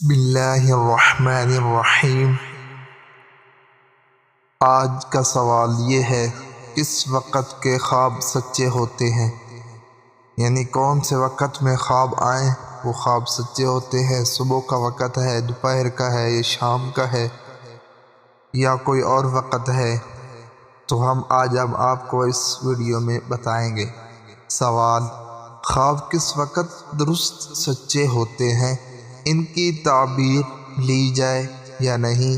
بسم اللہ الرحمن الرحیم۔ آج کا سوال یہ ہے، کس وقت کے خواب سچے ہوتے ہیں؟ یعنی کون سے وقت میں خواب آئیں وہ خواب سچے ہوتے ہیں؟ صبح کا وقت ہے، دوپہر کا ہے، یا شام کا ہے، یا کوئی اور وقت ہے؟ تو ہم آج آپ کو اس ویڈیو میں بتائیں گے۔ سوال: خواب کس وقت درست سچے ہوتے ہیں؟ ان کی تعبیر لی جائے یا نہیں؟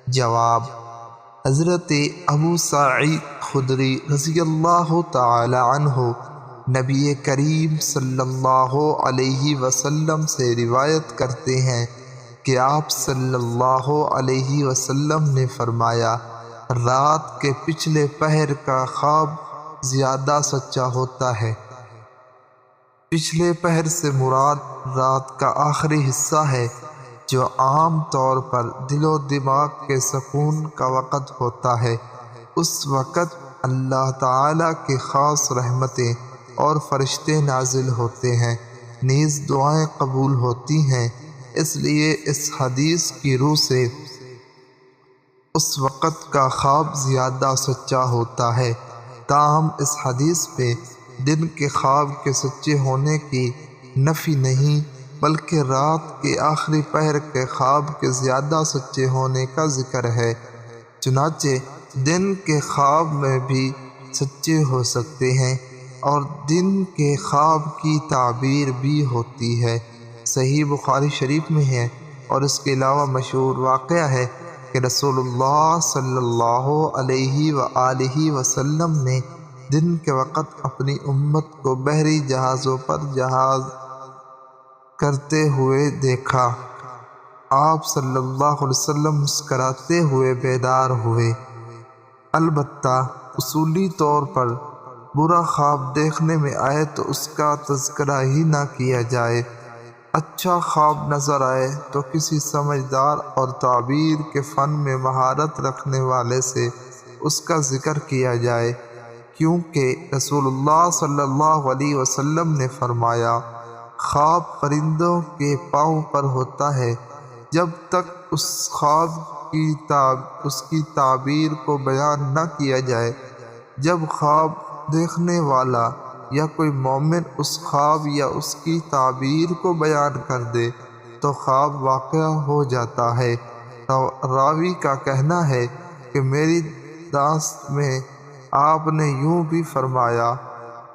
جواب: حضرت ابو سعید خدری رضی اللہ تعالی عنہ نبی کریم صلی اللہ علیہ وسلم سے روایت کرتے ہیں کہ آپ صلی اللہ علیہ وسلم نے فرمایا، رات کے پچھلے پہر کا خواب زیادہ سچا ہوتا ہے۔ پچھلے پہر سے مراد رات کا آخری حصہ ہے، جو عام طور پر دل و دماغ کے سکون کا وقت ہوتا ہے۔ اس وقت اللہ تعالیٰ کی خاص رحمتیں اور فرشتے نازل ہوتے ہیں، نیز دعائیں قبول ہوتی ہیں۔ اس لیے اس حدیث کی روح سے اس وقت کا خواب زیادہ سچا ہوتا ہے۔ تاہم اس حدیث پہ دن کے خواب کے سچے ہونے کی نفی نہیں، بلکہ رات کے آخری پہر کے خواب کے زیادہ سچے ہونے کا ذکر ہے۔ چنانچہ دن کے خواب میں بھی سچے ہو سکتے ہیں، اور دن کے خواب کی تعبیر بھی ہوتی ہے۔ صحیح بخاری شریف میں ہے، اور اس کے علاوہ مشہور واقعہ ہے کہ رسول اللہ صلی اللہ علیہ وآلہ وسلم نے دن کے وقت اپنی امت کو بحری جہازوں پر جہاز کرتے ہوئے دیکھا۔ آپ صلی اللہ علیہ وسلم مسکراتے ہوئے بیدار ہوئے۔ البتہ اصولی طور پر برا خواب دیکھنے میں آئے تو اس کا تذکرہ ہی نہ کیا جائے۔ اچھا خواب نظر آئے تو کسی سمجھدار اور تعبیر کے فن میں مہارت رکھنے والے سے اس کا ذکر کیا جائے، کیونکہ رسول اللہ صلی اللہ علیہ وسلم نے فرمایا، خواب پرندوں کے پاؤں پر ہوتا ہے جب تک اس خواب کی تعبیر کو بیان نہ کیا جائے۔ جب خواب دیکھنے والا یا کوئی مومن اس خواب یا اس کی تعبیر کو بیان کر دے تو خواب واقع ہو جاتا ہے۔ راوی کا کہنا ہے کہ میری داست میں آپ نے یوں بھی فرمایا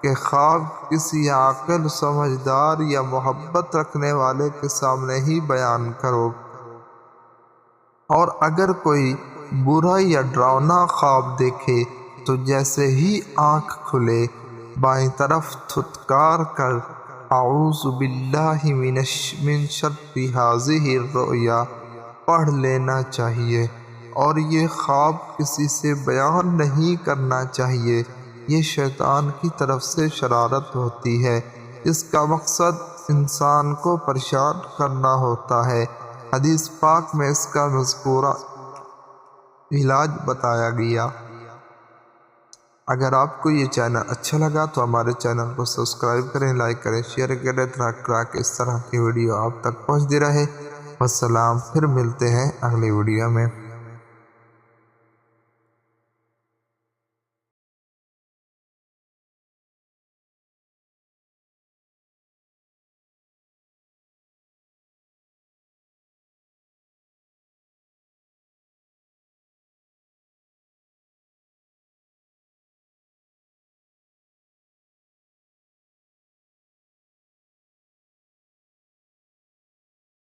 کہ خواب کسی عاقل، سمجھدار یا محبت رکھنے والے کے سامنے ہی بیان کرو، اور اگر کوئی برا یا ڈراؤنا خواب دیکھے تو جیسے ہی آنکھ کھلے بائیں طرف تھتکار کر اعوذ باللہ من شر ھذہ الرؤیا پڑھ لینا چاہیے، اور یہ خواب کسی سے بیان نہیں کرنا چاہیے۔ یہ شیطان کی طرف سے شرارت ہوتی ہے، اس کا مقصد انسان کو پریشان کرنا ہوتا ہے۔ حدیث پاک میں اس کا مذکورہ علاج بتایا گیا۔ اگر آپ کو یہ چینل اچھا لگا تو ہمارے چینل کو سبسکرائب کریں، لائک کریں، شیئر کریں تاکہ اس طرح کی ویڈیو آپ تک پہنچتی رہے۔ والسلام، پھر ملتے ہیں اگلی ویڈیو میں۔